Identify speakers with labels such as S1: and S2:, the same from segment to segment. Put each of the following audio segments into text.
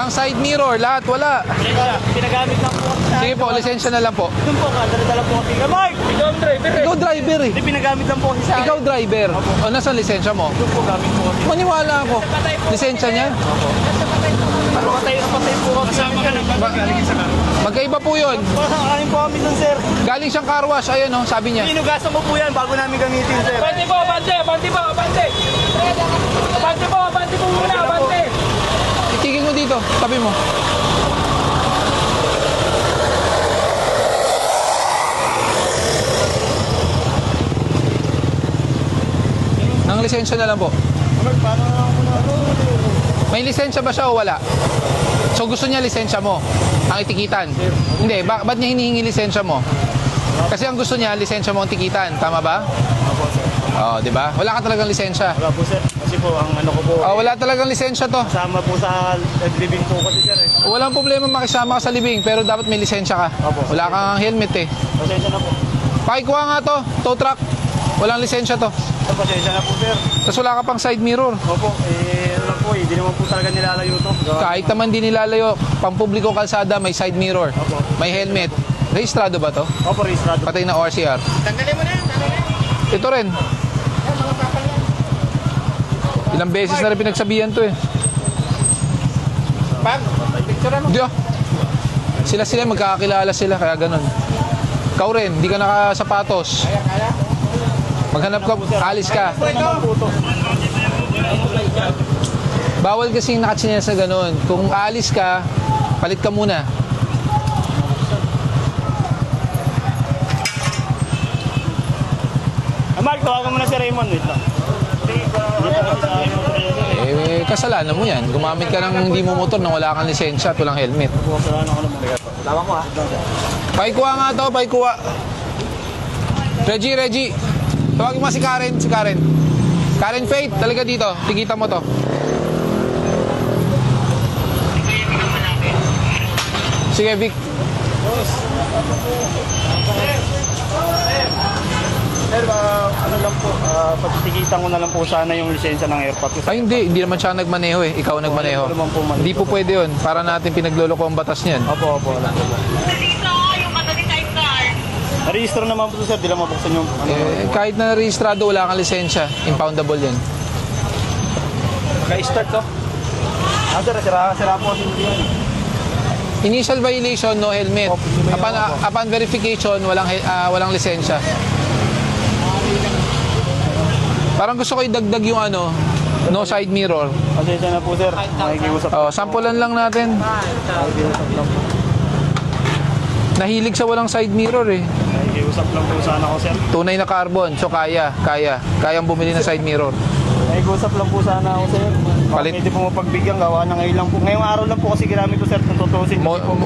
S1: Walang side mirror, lahat wala.
S2: Pinagamit lang po sa...
S1: Sige po, lisensya na lang po.
S2: Doon po, dala-dala po kasi. Mark! Ikaw ang driver eh.
S1: Ikaw driver eh.
S2: Hindi, pinagamit lang po kasi sa...
S1: Ikaw driver. O, nasaan lisensya mo?
S2: Doon po gamit po kasi.
S1: Maniwala ako. Lisensya niya?
S2: Ano patay po kasi. Kasama ka ng
S1: Magkaiba po yun.
S2: Kakain po kami dun, sir.
S1: Galing siyang car wash, ayun oh, sabi niya.
S2: Inugasan ko po yan bago namin gamitin, sir.
S3: Abante po, abante, abante po, abante. Abante po muna, abante.
S1: Itigil mo dito, tabi mo. Nang lisensya na lang po.
S2: Paano na ako na?
S1: May lisensya ba siya o wala? So gusto niya lisensya mo, ang itikitan. Hindi, ba't niya hinihingi lisensya mo? Kasi ang gusto niya, lisensya mo ang tikitan. Tama ba?
S2: Opo, sir.
S1: Oo, di ba? Wala ka talagang lisensya.
S2: Wala po, sir. Kasi po, ang ano ko po,
S1: Wala talagang lisensya to.
S2: kasama po sa living po kasi, sir eh.
S1: Walang problema makisama ka sa libing, pero dapat may lisensya ka.
S2: Opo.
S1: Wala kang helmet eh.
S2: Pasensya na po.
S1: Pakikuha nga to, tow truck. Walang lisensya to.
S2: Pasensya na po, sir.
S1: Tapos wala ka pang side mirror.
S2: Opo, ano lang po, hindi naman po talaga nilalayo to.
S1: Kahit naman di nilalayo, pang publiko kalsada, may side mirror.
S2: Opo.
S1: May helmet. Rehistrado ba to?
S2: Opo, registrado.
S1: Patay na ORCR.
S3: Tanggalin mo na,
S1: Ito rin. Ilang beses na rin pinagsabihan to eh.
S3: Pag, picture mo.
S1: Hindi ah. Sila magkakakilala sila, kaya ganun. Ikaw rin, di ka nakasapatos. Maghanap ka, alis ka.
S2: Naman po to.
S1: Bawal kasing nakatsinelas na ganun. Kung aalis ka, palit ka muna.
S2: Mark, tawagan mo na si Raymond. Wait lang.
S1: Kasalanan mo yan. Gumamit ka ng hindi mo motor nang wala kang lisensya at walang helmet.
S2: Kasalanan ko naman. Lawan ko ha.
S1: Paikuha nga to, paikuha. Reggie. Tawagin mo si Karen. Karen Faith, talaga dito. Tigita mo to. Sige, Vic.
S2: Sir, ano lang po, pagtigitan ko na lang po sana yung lisensya ng airport.
S1: Ay, hindi naman siya nagmaneho eh. Ikaw nagmaneho.
S2: Ano naman po mali.
S1: Hindi po pwede yun. Para natin pinagloloko ang batas niyan.
S2: Opo, wala po.
S4: Dito, yung madaling type car.
S2: Na-register naman po to, sir, di lang mabuksan yung
S1: Kahit na rehistrado, wala kang lisensya. Impoundable yan.
S2: Naka-start to. Sir, sira po kasi hindi yan.
S1: Initial violation, no helmet. Upon verification, walang lisensya. Parang gusto ko idagdag yung no side mirror.
S2: Pasensya na po, sir. Makikiusap.
S1: Sampulan lang natin.
S2: Makikiusap lang po.
S1: Nahilig sa walang side mirror eh.
S2: Makikiusap lang po sana ako, sir.
S1: Tunay na carbon, so kayang bumili ng side mirror.
S2: Makikiusap lang po sana ako, sir.
S1: Palit.
S2: Pwede po mapagbigyan, gawa na ngayon lang po. Ngayong araw lang po kasi ginamit ko, sir, kung tutusin.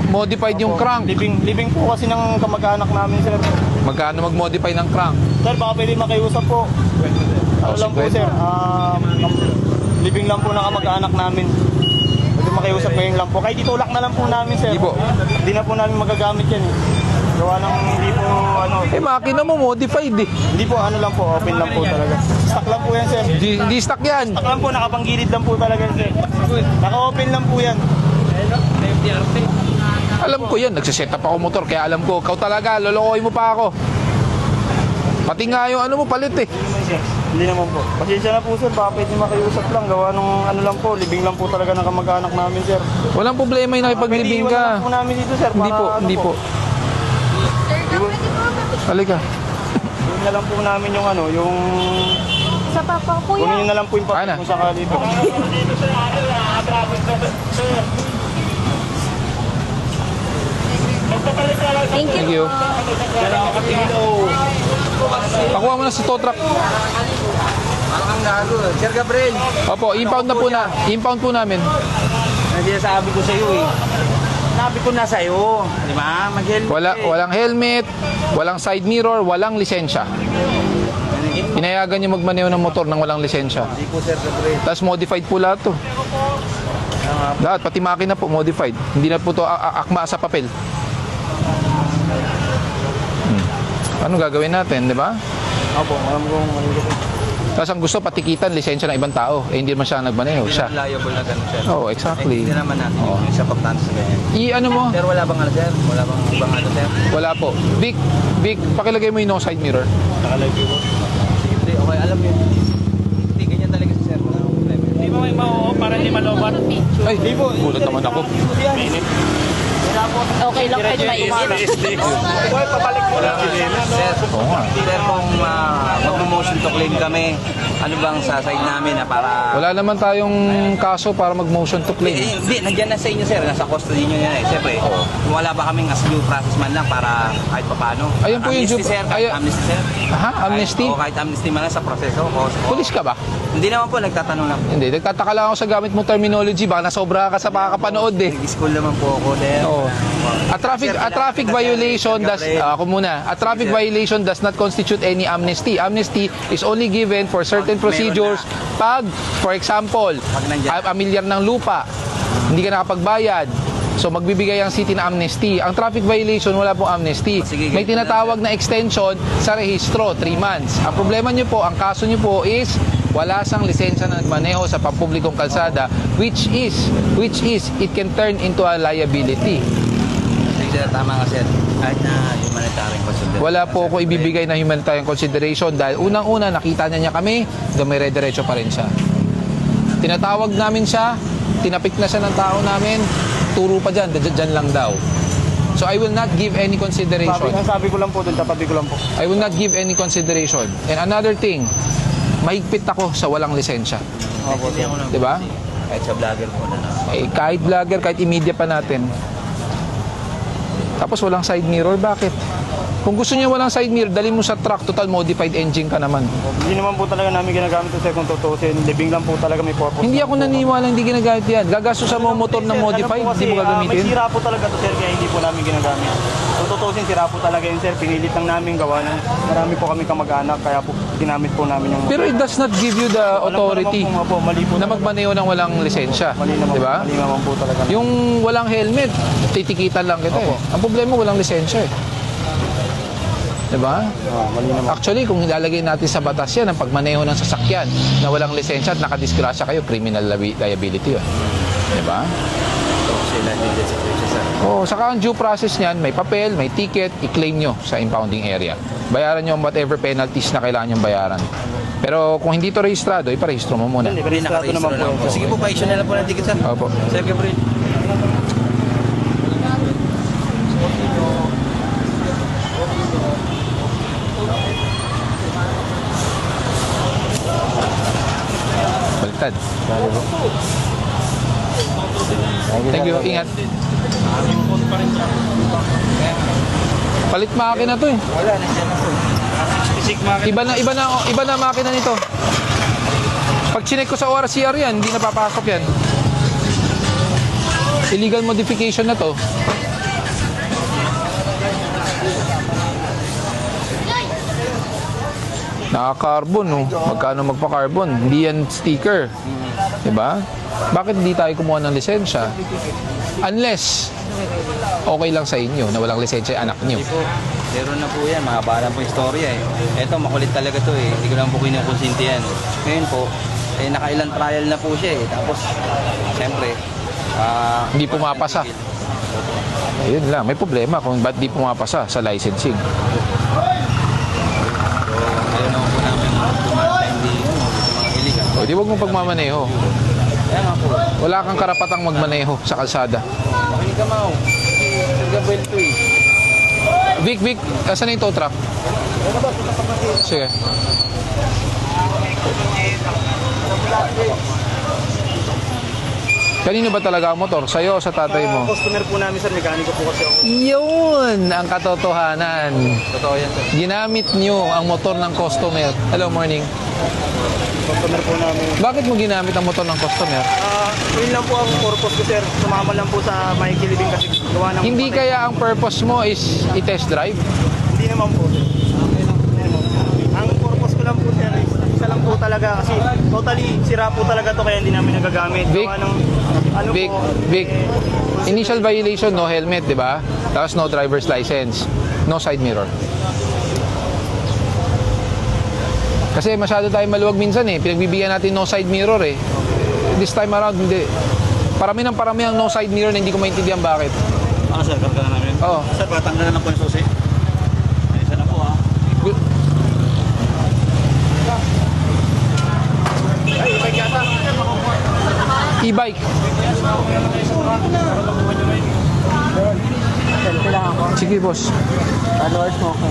S1: Modified yung crank.
S2: Living po kasi ng kamag-anak namin, sir.
S1: Magkano mag-modify ng crank?
S2: Sir, baka pwede makiusap po. Ano lang po, sir. Living lang po ng kamag-anak namin. Pwede makiusap ngayon lang po. Kahit itulak na lang po namin, sir.
S1: Hindi po.
S2: Hindi na po namin magagamit yan eh. Gawa ng hindi po
S1: Makina mo modified eh.
S2: hindi po lang po, open lang po talaga. Stock lang po yan, sir.
S1: Hindi stock yan.
S2: Stock lang po, nakapanggilid lang po talaga, sir. Naka-open lang po yan.
S1: Alam ko yan, nagsiset up ako motor, kaya alam ko, ikaw talaga, lolokohin mo pa ako. Pati nga yung mo, palit eh.
S2: Hindi naman po. Pasensya na po, sir. Baka pwede makiusap lang. Gawa nung lang po, living lang po talaga ng kamag-anak namin, sir.
S1: Walang problema yung nakipaglibing
S2: Pwede iwan
S1: ka.
S2: lang po namin dito, sir.
S1: Hindi
S2: para
S1: po,
S2: ano
S1: hindi po. Halika.
S2: Iwan na lang po namin yung yung...
S4: Sa papa, kuya.
S2: Kunin nyo na lang po yung
S1: Ana.
S2: papel kung sakali po.
S4: Thank
S1: Thank you. Pakuha mo na sa tow truck.
S3: Ang gago. Sir Gabriel,
S1: Opo, impound po namin.
S3: sabi ko sa iyo eh. Sabi ko na sa iyo, di ba? Mag-helmet.
S1: Walang helmet, walang side mirror, walang lisensya. Pinayagan niyo magmaneho ng motor nang walang lisensya.
S3: Hindi po, Sir Gabriel.
S1: Tapos modified po lahat to. Lahat, pati makina po modified. Hindi na po to akma sa papel. Ano gagawin natin, di ba?
S2: Opo, alam kong mali ko.
S1: Tapos ang gusto, patikitan, lisensya ng ibang tao. Eh, hindi naman siya nagmaneho. Siya.
S3: Reliable na ganun, sir.
S1: Oh, exactly.
S3: Hindi naman natin yung isa pagtanto sa ganyan.
S1: I-ano mo?
S3: Sir, wala bang ano, sir? Wala bang ibang ano, sir?
S1: Wala po. Vic, pakilagay mo yung no side mirror.
S2: Nakalive po.
S3: Hindi, okay, alam niyo. Hindi, ganyan talaga si sir. Wala akong problema.
S2: Hindi ba may para hindi malobat?
S1: Ay, gulat naman ako.
S4: Okay lang kahit mainit.
S2: Boy, pabalik mo lang.
S3: Sir,
S1: Oo nga.
S3: sir, kung mag-motion to claim kami, ano bang sa side namin na para...
S1: Wala naman tayong kaso para mag-motion to claim.
S3: Hindi, nandiyan na sa inyo, sir. Nasa custody nyo yan eh. Siyempre, kung wala ba kaming as due process man lang para kahit paano.
S1: Ayun po yung
S3: amnesty,
S1: due-
S3: sir. Kahit
S1: ayun-
S3: amnesty, sir.
S1: Ha? Amnesty?
S3: O kahit amnesty man lang sa proseso.
S1: Pulis ka ba?
S3: Hindi naman po, nagtatanong lang.
S1: Hindi, nagtataka lang ako sa gamit mong terminology. Baka nasobra ka sa pakakapanood eh.
S3: Nag-school naman po ako, sir.
S1: Oo. A traffic violation does not constitute any amnesty. Amnesty is only given for certain procedures pag, for example,
S3: nandyan.
S1: amilyar ng lupa, hindi ka nakapagbayad. So magbibigay ang city na amnesty. Ang traffic violation, wala pong amnesty.
S3: Sige,
S1: May
S3: ganito
S1: tinatawag na extension sa rehistro, 3 months. Ang problema nyo po, ang kaso nyo po is wala sang lisensya na nagmaneho sa pampublikong kalsada, which is it can turn into a liability.
S3: Sige, sir, tama nga, sir. Kahit na humanitarian consideration.
S1: Wala po ako ibibigay na humanitarian consideration dahil unang-una nakita niya kami, dumire-diretso pa rin siya. Tinatawag namin siya, tinapik na siya ng tao namin, turo pa dyan lang daw. So I will not give any consideration.
S2: Sabi ko lang po doon, tapabi ko lang po.
S1: I will not give any consideration. And another thing, mahigpit ako sa walang lisensya.
S3: Hindi ako nang...
S1: Diba?
S3: Kahit sa vlogger po na.
S1: Eh, kahit vlogger, kahit i-media pa natin. Tapos walang side mirror, bakit? Kung gusto niya walang side mirror, dali mo sa truck, total modified engine ka naman.
S2: Hindi naman po talaga namin ginagamit ito, sir, kung tutusin. Living lang po talaga, may purpose.
S1: Hindi ako naniniwala hindi ginagamit yan. Gagasto sa mga motor na modified, hindi mo
S2: May
S1: gagamitin.
S2: sira po talaga to, sir, kaya hindi po namin ginagamit. Kung tutusin, sira po talaga yun, sir. Pinilit lang namin gawa ng marami po kami kamag-anak, kaya po ginamit po namin yung...
S1: Pero it does not give you the authority
S2: Alam ko naman po, mali po
S1: na
S2: talaga.
S1: magmaneho ng walang lisensya.
S2: Mali naman,
S1: Diba?
S2: mali naman po talaga.
S1: Yung walang helmet, titikitan lang kita eh. Ang problema, walang lisensya eh. Diba?
S2: Mali naman.
S1: Actually, kung ilalagay natin sa batas yan, ang pagmaneho ng sasakyan na walang lisensya at nakadisgrasya kayo, criminal liability yun. Diba?
S3: Sila hindi sa future, sir.
S1: Oo, saka ang due process niyan, may papel, may ticket, i-claim nyo sa impounding area. Bayaran nyo ang whatever penalties na kailangan nyo bayaran. Pero kung hindi to rehistrado, iparehistro mo muna.
S2: Hindi,
S3: Hindi,
S2: rehistrado naman
S3: naman
S2: po.
S3: po. Sige po, pa-issue na lang po ng ticket, sir.
S1: Opo.
S3: Sir Gabriel.
S1: Baliktad. Thank you. Ingat. Palit makina to eh.
S3: Wala, nandiyan na po.
S1: Iba na makina nito. Pag chinek ko sa ORCR yan, hindi na papasok yan. Illegal modification na to. Naka-carbon, no? Magkano magpa-carbon? Hindi yan sticker. Diba? Bakit hindi tayo kumuha ng lisensya? Unless, okay lang sa inyo na walang lisensya yung anak nyo.
S3: Hindi po. Meron na po yan. Mahaba na po yung storya eh. Eto, makulit talaga to eh. Hindi ko lang po kinukonsinti yan. Ngayon po, eh, nakailang trial na po siya eh. Tapos, siyempre,
S1: Hindi pumapasa. Ayun lang, may problema kung ba't di pumapasa sa licensing.
S3: ayaw naman po namin dumasa hindi mga illegal.
S1: O di wag mong pagmamaneho.
S3: Kaya nga po.
S1: Wala kang karapatang magmaneho sa kalsada.
S3: Makinig ka, Mau. Sir Gabriel to eh.
S1: Vic, asan na yung tow truck? Sige. Kanino ba talaga ang motor? Sa'yo o sa tatay mo?
S2: Customer po namin, sir, mekaniko po kasi ako.
S1: Yun ang katotohanan.
S3: Totoo yan, sir.
S1: Ginamit nyo ang motor ng customer. Hello, morning.
S2: Customer po namin.
S1: Bakit mo ginamit ang motor ng customer?
S2: Yun lang po ang purpose ko, sir. Sumama lang po sa Mikey Living kasi gawa ng...
S1: Hindi kaya ang purpose mo is i-test drive?
S2: Hindi naman po. Hindi naman po. Ang purpose ko lang po, sir, is isa lang po talaga kasi totally sira po talaga to kaya hindi namin nagagamit.
S1: Vic,
S2: Gawa ng, ano
S1: Vic,
S2: po,
S1: Vic, initial violation, no helmet, di ba? Tapos no driver's license, no side mirror. Kasi masyado tayo maluwag minsan eh. Pinagbibigyan natin no side mirror eh. This time around, hindi. Parami ang no side mirror na hindi ko maintindihan bakit.
S5: Ano sir, karga na namin?
S1: Oo.
S5: Sir, patanggalan na po yung susi. Ay, isa na po ha.
S1: E-bike.
S4: Selfie lang ako.
S1: Sige, boss.
S4: Followers mo ako.